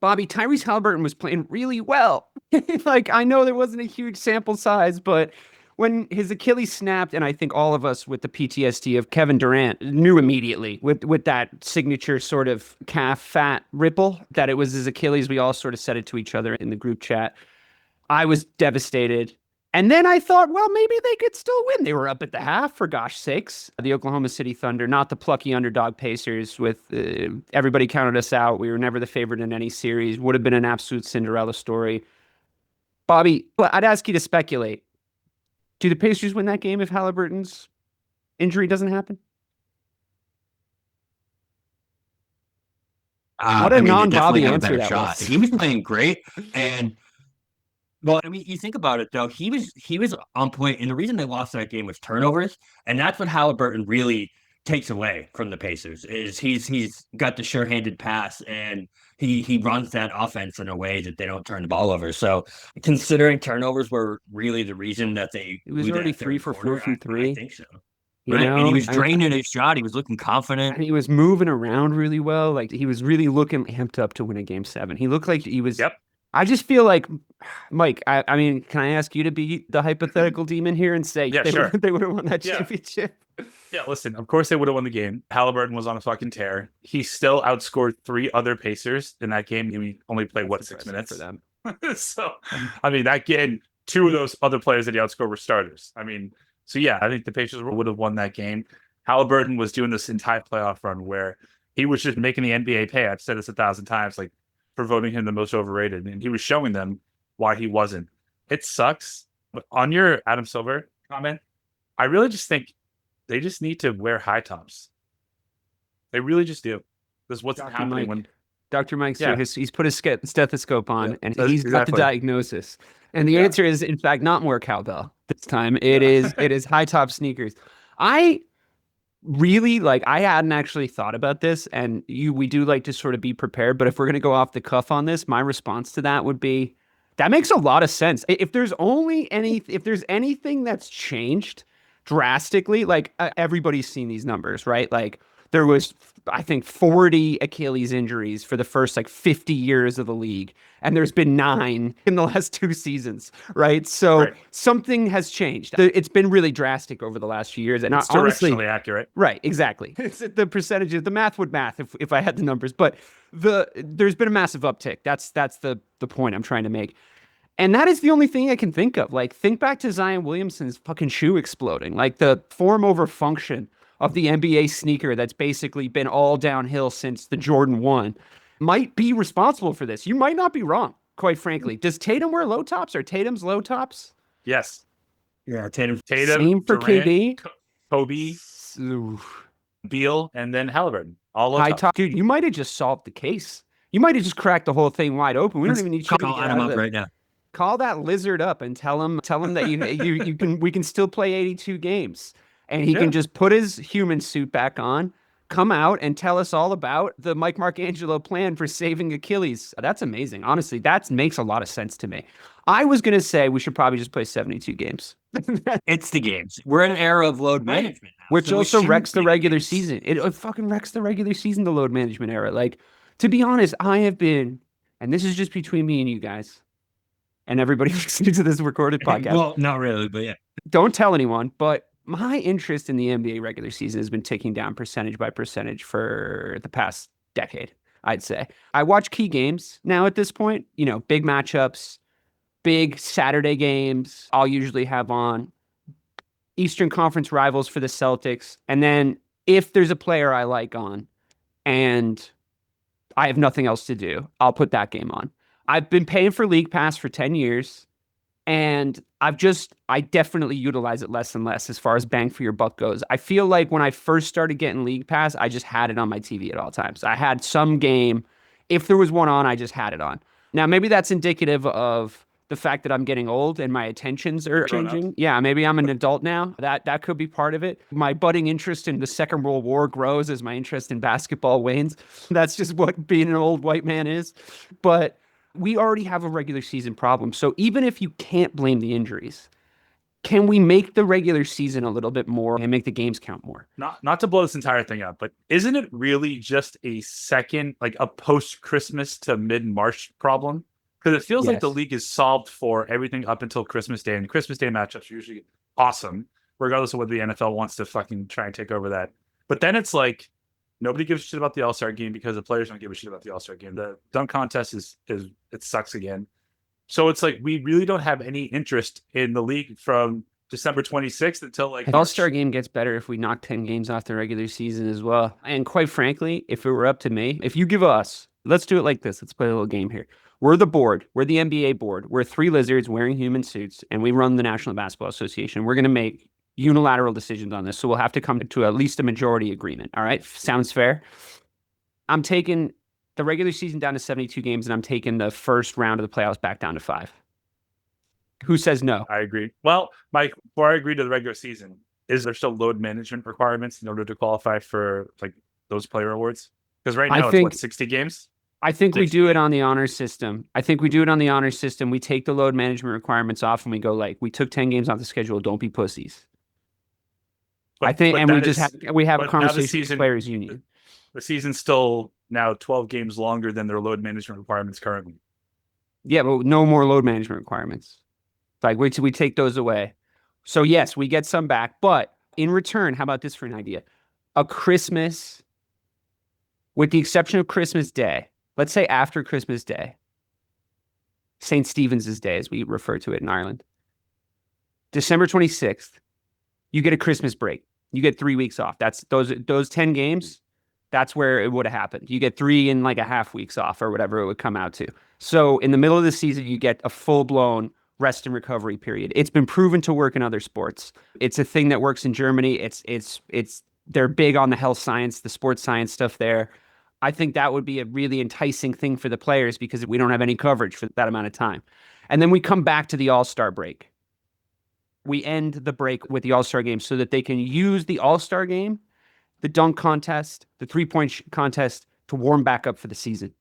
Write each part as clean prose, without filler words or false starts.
Bobby, Tyrese Haliburton was playing really well. Like, I know there wasn't a huge sample size, but when his Achilles snapped, and I think all of us with the PTSD of Kevin Durant knew immediately with that signature sort of calf fat ripple that it was his Achilles. We all sort of said it to each other in the group chat. I was devastated. And then I thought, well, maybe they could still win. They were up at the half, for gosh sakes. The Oklahoma City Thunder, not the plucky underdog Pacers with everybody counted us out. We were never the favorite in any series. Would have been an absolute Cinderella story. Bobby, I'd ask you to speculate. Do the Pacers win that game if Halliburton's injury doesn't happen? What a They definitely non-Bobby have a answer better that shot. was. He was playing great, and well, I mean, you think about it though. He was on point, and the reason they lost that game was turnovers, and that's what Halliburton really takes away from the Pacers. Is he's got the sure-handed pass, and he runs that offense in a way that they don't turn the ball over. So, considering turnovers were really the reason that they It was blew already that three third for four quarter, from I three. think so. You Right, and he know, was draining his shot. He was looking confident. and he was moving around really well. Like he was really looking amped up to win a game seven. He looked like he was. Yep. I just feel like, Mike. I mean, can I ask you to be the hypothetical demon here and say Yeah, sure. they would have won that Yeah. championship? Yeah, listen, of course they would have won the game. Halliburton was on a fucking tear. He still outscored 3 other Pacers in that game. He only played, what, 6 minutes? For them. So, I mean, that game, 2 of those other players that he outscored were starters. I mean, so yeah, I think the Pacers would have won that game. Halliburton was doing this entire playoff run where he was just making the NBA pay. I've said this 1,000 times, like, for voting him the most overrated. And he was showing them why he wasn't. It sucks. But on your Adam Silver comment, I really just think they just need to wear high tops. They really just do. This is what's Dr. happening Mike. when Dr. Mike's Yeah. here. He's put his stethoscope on, Yeah, and that's he's got the exactly. diagnosis. And the Yeah. answer is, in fact, not more cowbell this time. It is high top sneakers. I really I hadn't actually thought about this, and we do like to sort of be prepared. But if we're gonna go off the cuff on this, my response to that would be that makes a lot of sense. If there's anything that's changed drastically, everybody's seen these numbers, right? Like there was, I think, 40 Achilles injuries for the first 50 years of the league, and there's been 9 in the last 2 seasons, right? So Right. something has changed. It's been really drastic over the last few years, and it's honestly, directionally accurate. right, exactly. It's the percentages. The math would math if I had the numbers, but there's been a massive uptick. That's the point I'm trying to make. And that is the only thing I can think of. Think back to Zion Williamson's fucking shoe exploding. The form over function of the NBA sneaker that's basically been all downhill since the Jordan 1 might be responsible for this. You might not be wrong, quite frankly. Does Tatum wear low tops? Are Tatum's low tops? Yes. Yeah, Tatum. Same for Durant, KD? Kobe, Oof. Beal, and then Halliburton. All low High top. top. Dude, you might have just solved the case. You might have just cracked the whole thing wide open. We don't even need you to Call get Adam out of up the- right now. Call that lizard up and tell him that we can still play 82 games, and he Yeah. can just put his human suit back on, come out and tell us all about the Mike Marcangelo plan for saving Achilles. That's amazing. Honestly, that makes a lot of sense to me. I was going to say we should probably just play 72 games. It's the games. We're in an era of load management now, Which so we also shouldn't wrecks the play regular games. season. It fucking wrecks the regular season, the load management era. To be honest, I have been, and this is just between me and you guys, and everybody listening to this recorded podcast. Well, not really, but yeah. Don't tell anyone, but my interest in the NBA regular season has been ticking down percentage by percentage for the past decade, I'd say. I watch key games now at this point, big matchups, big Saturday games. I'll usually have on Eastern Conference rivals for the Celtics. And then if there's a player I like on and I have nothing else to do, I'll put that game on. I've been paying for League Pass for 10 years, and I definitely utilize it less and less as far as bang for your buck goes. I feel like when I first started getting League Pass, I just had it on my TV at all times. I had some game. If there was one on, I just had it on. Now, maybe that's indicative of the fact that I'm getting old and my attentions are changing. Yeah, maybe I'm an adult now. That could be part of it. My budding interest in the Second World War grows as my interest in basketball wanes. That's just what being an old white man is. But we already have a regular season problem. So even if you can't blame the injuries, can we make the regular season a little bit more and make the games count more? Not to blow this entire thing up, but isn't it really just a second, like a post-Christmas to mid-March problem? Because it feels like the Yes. league is solved for everything up until Christmas Day, and Christmas Day matchups are usually awesome, regardless of whether the NFL wants to fucking try and take over that. But then it's like nobody gives a shit about the All-Star game because the players don't give a shit about the All-Star game. The dunk contest is it sucks again. So it's like we really don't have any interest in the league from December 26th until like The All-Star game gets better if we knock 10 games off the regular season as well. And quite frankly, if it were up to me, if you give us, let's do it like this. Let's play a little game here. We're the board. We're the NBA board. We're 3 lizards wearing human suits, and we run the National Basketball Association. We're going to make unilateral decisions on this. So we'll have to come to at least a majority agreement. All right. Sounds fair. I'm taking the regular season down to 72 games, and I'm taking the first round of the playoffs back down to 5. Who says no? I agree. Well, Mike, before I agree to the regular season, is there still load management requirements in order to qualify for like those player awards? Because right now it's what, 60 games? I think we 60. do it on the honor system. We take the load management requirements off and we go like, we took 10 games off the schedule. Don't be pussies. But, I think, but and we that just is- have a but now conversation with the players union. the season's still now 12 games longer than their load management requirements currently. Yeah, but no more load management requirements. Like we take those away. So yes, we get some back, but in return, how about this for an idea? A Christmas, with the exception of Christmas Day, let's say after Christmas Day, St. Stephen's Day, as we refer to it in Ireland, December 26th, you get a Christmas break. You get 3 weeks off. That's those 10 games. That's where it would have happened. You get 3 and like a half weeks off or whatever it would come out to. So in the middle of the season, you get a full-blown rest and recovery period. It's been proven to work in other sports. It's a thing that works in Germany. They're big on the health science, the sports science stuff there. I think that would be a really enticing thing for the players because we don't have any coverage for that amount of time. And then we come back to the All-Star break. We end the break with the All-Star game so that they can use the All-Star game, the dunk contest, the three-point contest to warm back up for the season.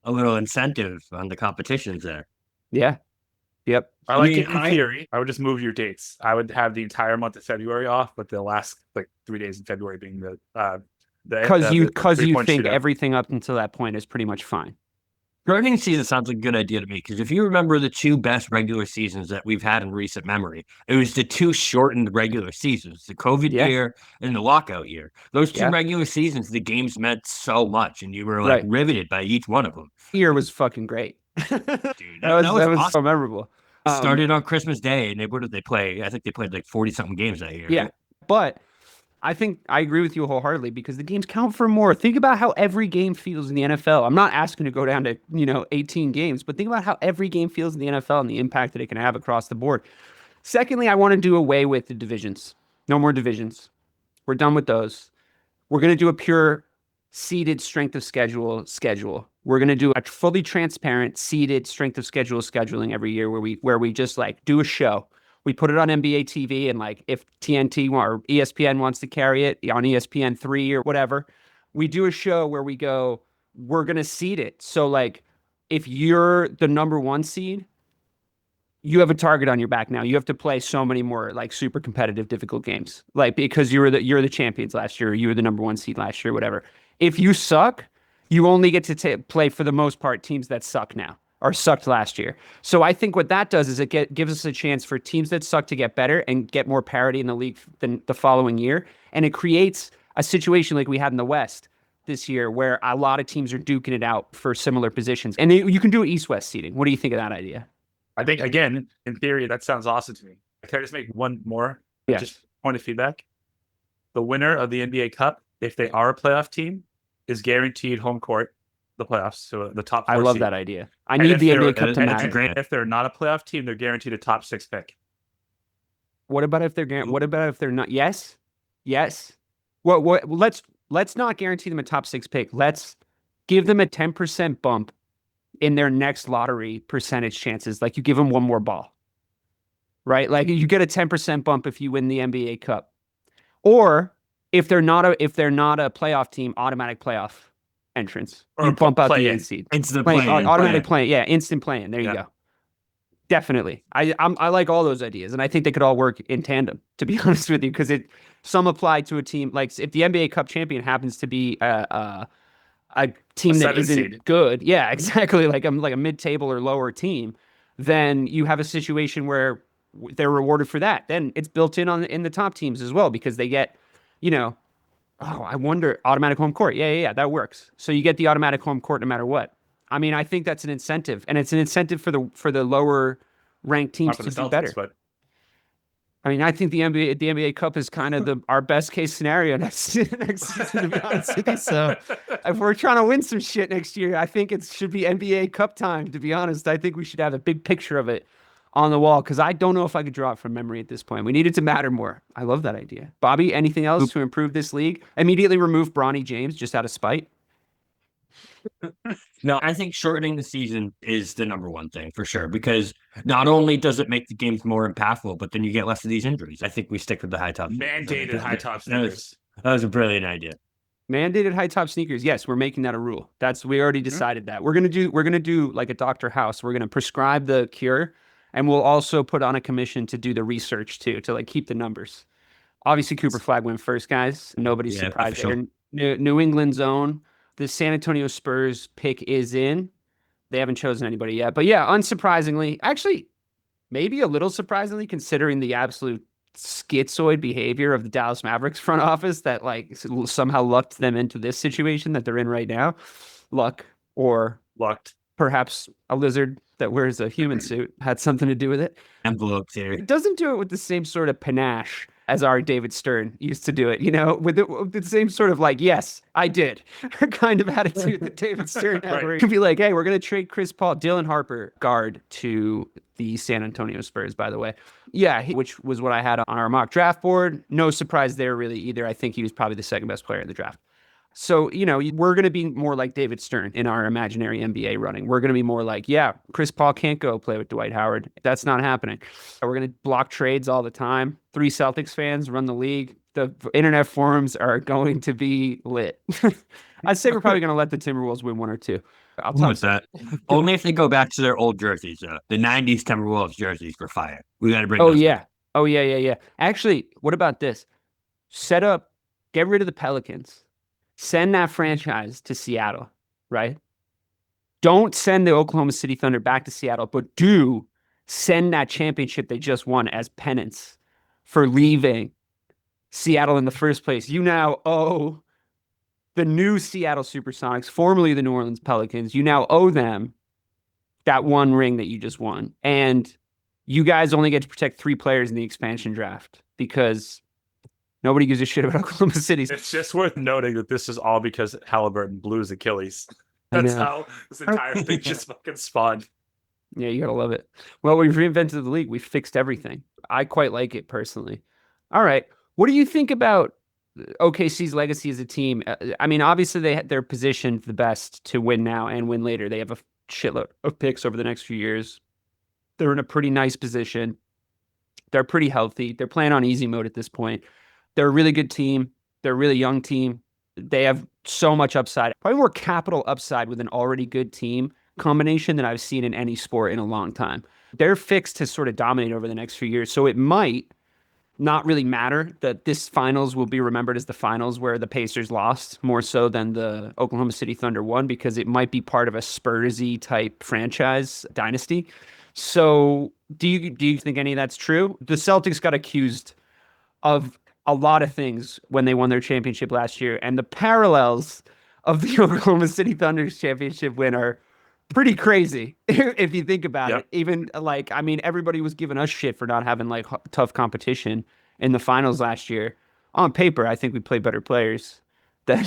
A little incentive on the competitions there. Yeah. Yep. I like mean, it in theory. I would just move your dates. I would have the entire month of February off, but the last like 3 days in February being the Because you three-point think shootout. everything up until that point is pretty much fine. Shortening season sounds like a good idea to me because if you remember the 2 best regular seasons that we've had in recent memory, it was the 2 shortened regular seasons, the COVID Yeah. year and the lockout year. Those 2 Yeah. regular seasons, the games meant so much, and you were like Right. riveted by each one of them. Year was fucking great. Dude, that was awesome. so memorable. Started on Christmas Day, and what did they play? I think they played like 40-something games that year. Yeah. But I think I agree with you wholeheartedly because the games count for more. Think about how every game feels in the NFL. I'm not asking to go down to, 18 games, but think about how every game feels in the NFL and the impact that it can have across the board. Secondly, I want to do away with the divisions. No more divisions. We're done with those. We're going to do a pure seeded strength of schedule. We're going to do a fully transparent seeded strength of schedule scheduling every year where we just like do a show. We put it on NBA TV, and like if TNT or ESPN wants to carry it on ESPN 3 or whatever, we do a show where we go, we're going to seed it. So like if you're the number 1 seed, you have a target on your back now. You have to play so many more like super competitive, difficult games, like because you're the champions last year, you were the number 1 seed last year, whatever. If you suck, you only get to play for the most part teams that suck now or sucked last year. So I think what that does is it gives us a chance for teams that suck to get better and get more parity in the league than the following year, and it creates a situation like we had in the West this year where a lot of teams are duking it out for similar positions, and you can do East-West seeding. What do you think of that idea? I think again, in theory, that sounds awesome to me. Can I just make one more? Yeah. Just point of feedback. The winner of the NBA Cup, if they are a playoff team, is guaranteed home court, the playoffs. So the top 4 I love seed. that idea. I And need if the they're- NBA Cup to and it's matter. great. If they're not a playoff team, they're guaranteed a top 6 pick. What about if they're not? Yes. What? Let's not guarantee them a top 6 pick. Let's give them a 10% bump in their next lottery percentage chances. Like you give them one more ball, right? Like you get a 10% bump if you win the NBA Cup, or if they're not a playoff team, automatic playoff entrance. Or You bump out the play-in. 8 seed. It's the Play-in, play-in. automatic play-in. Yeah, instant play-in. There you Yeah. go. Definitely. I like all those ideas, and I think they could all work in tandem, to be honest with you, because some apply to a team. Like if the NBA Cup champion happens to be a team that isn't good, yeah, exactly, like a mid-table or lower team, then you have a situation where they're rewarded for that. Then it's built in the top teams as well because they get, oh, I wonder, automatic home court. Yeah, that works. So you get the automatic home court no matter what. I mean, I think that's an incentive, and it's an incentive for the lower ranked teams to do better. But I mean, I think the NBA Cup is kind of our best case scenario next season, to be honest with you. So if we're trying to win some shit next year, I think it should be NBA Cup time, to be honest. I think we should have a big picture of it on the wall because I don't know if I could draw it from memory at this point. We need it to matter more. I love that idea. Bobby, anything else to improve this league? Immediately remove Bronny James just out of spite. No, I think shortening the season is the number one thing for sure, because not only does it make the games more impactful, but then you get less of these injuries. I think we stick with the high top. Mandated high top sneakers. That was a brilliant idea. Mandated high top sneakers. Yes, we're making that a rule. We already decided that. We're gonna do like a Dr. House. We're gonna prescribe the cure, and we'll also put on a commission to do the research too, to like keep the numbers. Obviously, Cooper Flag went first, guys. Nobody's surprised there. New England's own. The San Antonio Spurs pick is in. They haven't chosen anybody yet. But yeah, unsurprisingly, actually, maybe a little surprisingly, considering the absolute schizoid behavior of the Dallas Mavericks front office that like somehow lucked them into this situation that they're in right now. Lucked. Perhaps a lizard that wears a human suit had something to do with it. Envelope theory. It doesn't do it with the same sort of panache as our David Stern used to do it, with the same sort of like, yes, I did, kind of attitude that David Stern had. Where he could be like, hey, we're going to trade Chris Paul, Dylan Harper, guard, to the San Antonio Spurs, by the way. Yeah, which was what I had on our mock draft board. No surprise there really either. I think he was probably the second best player in the draft. So, we're going to be more like David Stern in our imaginary NBA running. We're going to be more like, yeah, Chris Paul can't go play with Dwight Howard. That's not happening. We're going to block trades all the time. 3 Celtics fans run the league. The internet forums are going to be lit. I'd say we're probably going to let the Timberwolves win 1 or 2. What's that? Only if they go back to their old jerseys. The 90s Timberwolves jerseys were fire. We got to bring those back. Oh, yeah. Actually, what about this? Get rid of the Pelicans. Send that franchise to Seattle, right? Don't send the Oklahoma City Thunder back to Seattle, but do send that championship they just won as penance for leaving Seattle in the first place. You now owe the new Seattle Supersonics, formerly the New Orleans Pelicans, you now owe them that 1 ring that you just won. And you guys only get to protect 3 players in the expansion draft because nobody gives a shit about Oklahoma City. It's just worth noting that this is all because Haliburton blew his Achilles. That's how this entire thing just fucking spawned. Yeah, you gotta love it. Well, we've reinvented the league. We've fixed everything. I quite like it personally. All right. What do you think about OKC's legacy as a team? I mean, obviously they're positioned the best to win now and win later. They have a shitload of picks over the next few years. They're in a pretty nice position. They're pretty healthy. They're playing on easy mode at this point. They're a really good team. They're a really young team. They have so much upside. Probably more capital upside with an already good team combination than I've seen in any sport in a long time. They're fixed to sort of dominate over the next few years. So it might not really matter that this finals will be remembered as the finals where the Pacers lost more so than the Oklahoma City Thunder won, because it might be part of a Spursy type franchise dynasty. So do you think any of that's true? The Celtics got accused of a lot of things when they won their championship last year, and the parallels of the Oklahoma City Thunder's championship win are pretty crazy if you think about it. Even everybody was giving us shit for not having tough competition in the finals last year. On paper, I think we played better players than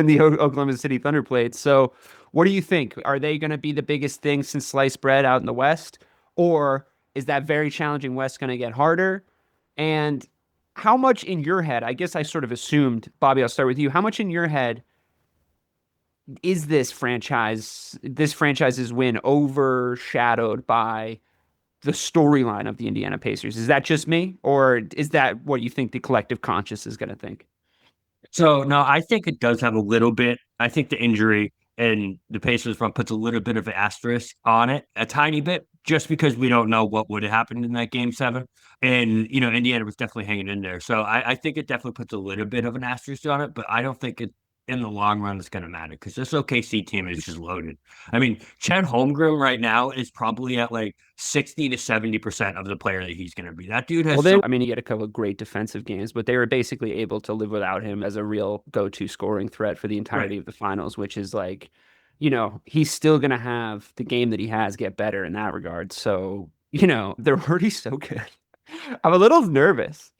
the Oklahoma City Thunder played. So what do you think? Are they going to be the biggest thing since sliced bread out in the West? Or is that very challenging West going to get harder? And how much in your head, I guess I sort of assumed, Bobby, I'll start with you. How much in your head is this franchise's win overshadowed by the storyline of the Indiana Pacers? Is that just me? Or is that what you think the collective conscious is going to think? So, no, I think it does have a little bit. I think the injury and the Pacers front puts a little bit of an asterisk on it, a tiny bit, just because we don't know what would have happened in that game 7. And, Indiana was definitely hanging in there. So I think it definitely puts a little bit of an asterisk on it, but I don't think it in the long run it's going to matter because this OKC team is just loaded. I mean, Chet Holmgren right now is probably at like 60 to 70% of the player that he's going to be. That dude has. Well, he had a couple of great defensive games, but they were basically able to live without him as a real go-to scoring threat for the entirety of the finals, which is like, he's still going to have the game that he has get better in that regard. So, they're already so good. I'm a little nervous.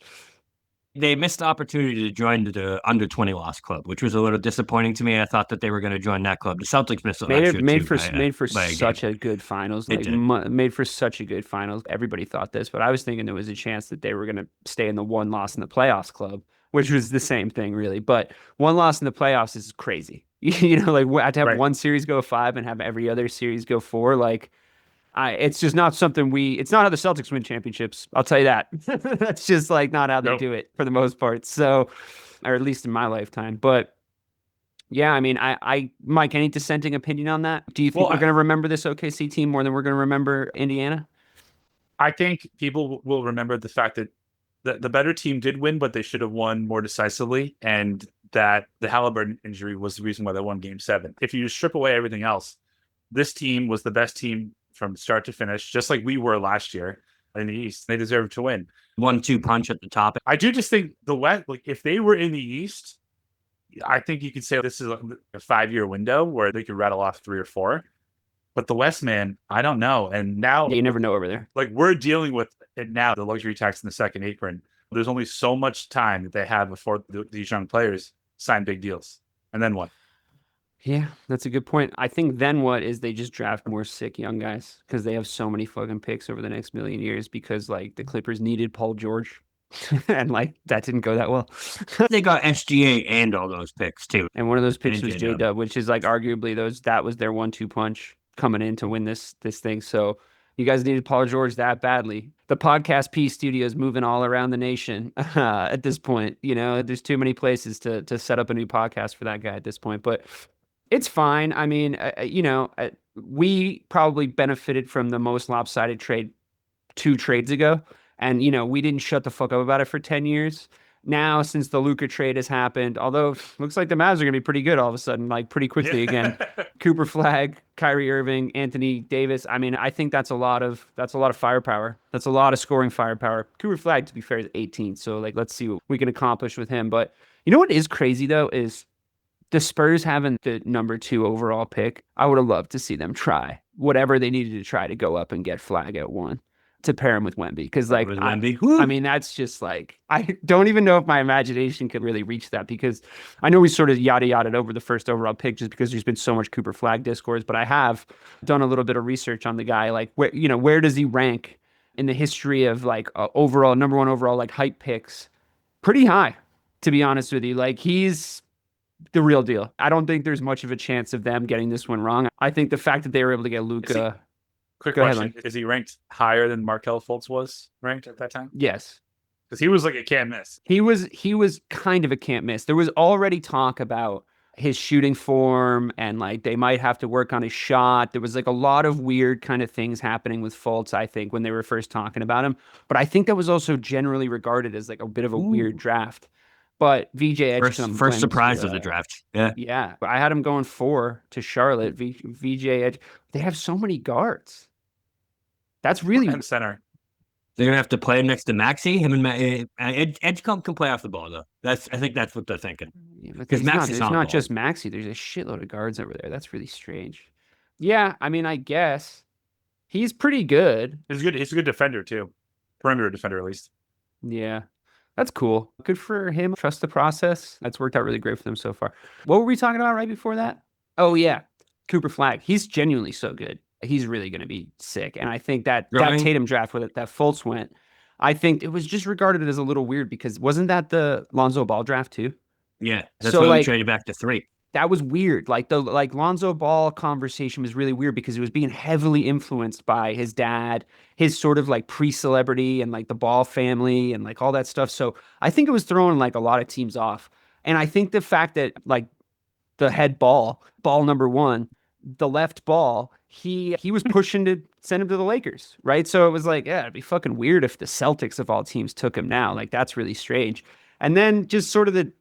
They missed the opportunity to join the under 20 loss club, which was a little disappointing to me. I thought that they were going to join that club. The Celtics missed made for such a good finals. Made for such a good finals. Everybody thought this, but I was thinking there was a chance that they were going to stay in the one loss in the playoffs club, which was the same thing really. But one loss in the playoffs is crazy. Like to have one series go 5 and have every other series go 4, like. It's just not something it's not how the Celtics win championships. I'll tell you that. That's just like not how they do it for the most part. So, or at least in my lifetime. But yeah, I mean, Mike, any dissenting opinion on that? Do you think we're going to remember this OKC team more than we're going to remember Indiana? I think people will remember the fact that the better team did win, but they should have won more decisively. And that the Haliburton injury was the reason why they won game 7. If you strip away everything else, this team was the best team from start to finish, just like we were last year in the East. They deserve to win. 1-2 punch at the top. I do just think the West, like if they were in the East, I think you could say this is a 5-year window where they could rattle off 3 or 4. But the West, man, I don't know. And now you never know over there. Like we're dealing with it now, the luxury tax in the second apron. There's only so much time that they have before these young players sign big deals. And then what? Yeah, that's a good point. I think then what is they just draft more sick young guys because they have so many fucking picks over the next million years because like the Clippers needed Paul George and like that didn't go that well. They got SGA and all those picks too. And one of those picks was J-Dub, which is like arguably that was their 1-2 punch coming in to win this thing. So you guys needed Paul George that badly. The Podcast P studio is moving all around the nation at this point. There's too many places to set up a new podcast for that guy at this point, but it's fine. I mean, we probably benefited from the most lopsided trade 2 trades ago. And, we didn't shut the fuck up about it for 10 years. Now, since the Luka trade has happened, although looks like the Mavs are going to be pretty good all of a sudden, like pretty quickly again. Cooper Flag, Kyrie Irving, Anthony Davis. I mean, I think that's a lot of firepower. That's a lot of scoring firepower. Cooper Flag, to be fair, is 18. So, like, let's see what we can accomplish with him. But you know what is crazy, though, is the Spurs having the number 2 overall pick. I would have loved to see them try whatever they needed to try to go up and get Flag at 1 to pair him with Wemby. Because like, I mean, that's just like, I don't even know if my imagination could really reach that because I know we sort of yada-yada'd over the first overall pick just because there's been so much Cooper Flag discourse, but I have done a little bit of research on the guy. Like, where does he rank in the history of like overall, number 1 overall, like hype picks? Pretty high, to be honest with you. Like, he's the real deal. I don't think there's much of a chance of them getting this one wrong. I think the fact that they were able to get Luka. Quick question: is he ranked higher than Markelle Fultz was ranked at that time? Yes, because he was like a can't miss. He was kind of a can't miss. There was already talk about his shooting form and like they might have to work on his shot. There was like a lot of weird kind of things happening with Fultz, I think, when they were first talking about him. But I think that was also generally regarded as like a bit of a weird draft. But VJ Edgecombe first surprise of the draft. Yeah. I had him going 4 to Charlotte. VJ Edge. They have so many guards. That's really center. They're gonna have to play him next to Maxey. Him and Edgecombe can play off the ball though. I think that's what they're thinking. Because Maxey's not just Maxey. There's a shitload of guards over there. That's really strange. Yeah, I mean, I guess he's pretty good. He's good. He's a good defender too, perimeter defender at least. Yeah, that's cool. Good for him. Trust the process. That's worked out really great for them so far. What were we talking about right before that? Oh yeah, Cooper Flag. He's genuinely so good. He's really going to be sick. And I think that Tatum draft with it, that Fultz went, I think it was just regarded as a little weird because wasn't that the Lonzo Ball draft too? Yeah. That's why we traded back to 3. That was weird. Like Lonzo Ball conversation was really weird because it was being heavily influenced by his dad, his sort of like pre-celebrity and like the Ball family and like all that stuff. So I think it was throwing like a lot of teams off. And I think the fact that like the head ball number 1, the left ball, he was pushing to send him to the Lakers, right? So it was like, yeah, it'd be fucking weird if the Celtics of all teams took him now. Like, that's really strange. And then just sort of the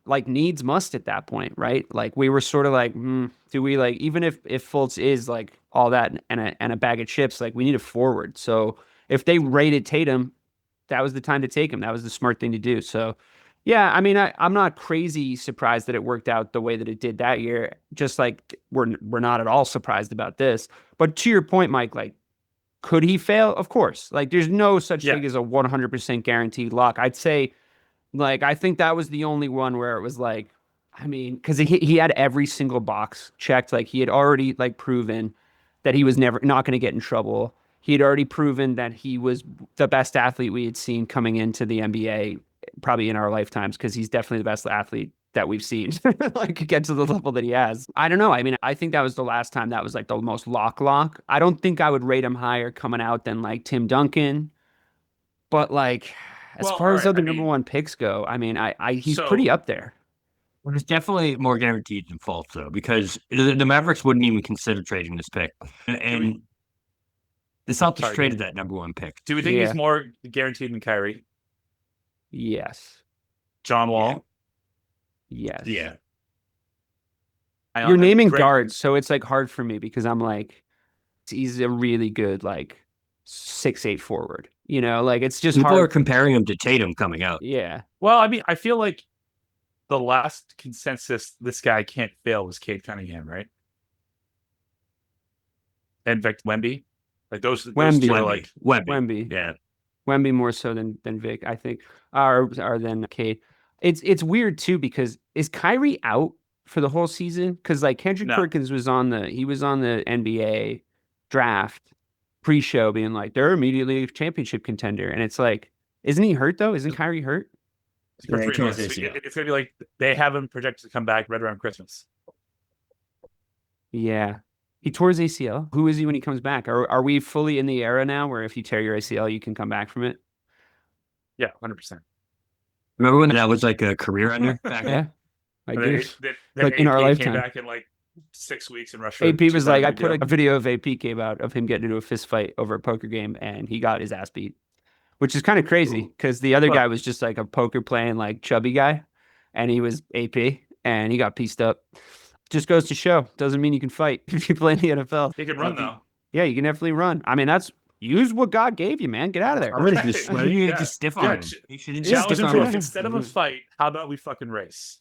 like needs must at that point, right? Like we were sort of like, do we like, even if Fultz is like all that and a bag of chips, like we need a forward. So if they rated Tatum, that was the time to take him. That was the smart thing to do. So yeah, I mean, I'm not crazy surprised that it worked out the way that it did that year. Just like we're not at all surprised about this. But to your point, Mike, like, could he fail? Of course. Like, there's no such thing as a 100% guaranteed lock. I'd say, like, I think that was the only one where it was like, I mean, because he had every single box checked. Like, he had already like proven that he was never not going to get in trouble. He had already proven that he was the best athlete we had seen coming into the NBA, probably in our lifetimes, because he's definitely the best athlete that we've seen, like, get to the level that he has. I don't know. I mean, I think that was the last time that was like the most lock. I don't think I would rate him higher coming out than like Tim Duncan, but like as far as other number 1 picks go, I mean, he's pretty up there. Well, it's definitely more guaranteed than Fultz, though, because the Mavericks wouldn't even consider trading this pick, and the Celtics traded that number 1 pick. Do we think he's more guaranteed than Kyrie? Yes. John Wall? Yes. Yeah. You're naming guards, so it's like hard for me because I'm like, he's a really good like 6'8" forward. You know, like it's just people hard. are comparing him to Tatum coming out. Yeah. Well, I mean, I feel like the last consensus this guy can't fail was Cade Cunningham, right? And Vic Wemby. Like those two are like Wemby. Yeah. Wemby more so than Vic, I think, or than Cade. It's weird too because is Kyrie out for the whole season? Because like Kendrick Perkins was on the NBA draft pre-show being like they're immediately a championship contender, and it's like, isn't he hurt though? Isn't Kyrie hurt? It's gonna be like they have him projected to come back right around Christmas. Yeah. He tore his ACL. Who is he when he comes back? Are we fully in the era now where if you tear your ACL, you can come back from it? Yeah, 100%. Remember when that was like a career ender back then? Yeah, I do. Like in our lifetime. Came back in like 6 weeks in Russia. AP was like, I put a video of AP came out of him getting into a fist fight over a poker game, and he got his ass beat, which is kind of crazy because the other guy was just like a poker playing like chubby guy, and he was AP, and he got pieced up. Just goes to show. Doesn't mean you can fight if you play in the NFL. He can run though. Yeah, you can definitely run. I mean, use what God gave you, man. Get out of there. I'm ready to just stiff on him. Challenge him. Instead of a fight, how about we fucking race?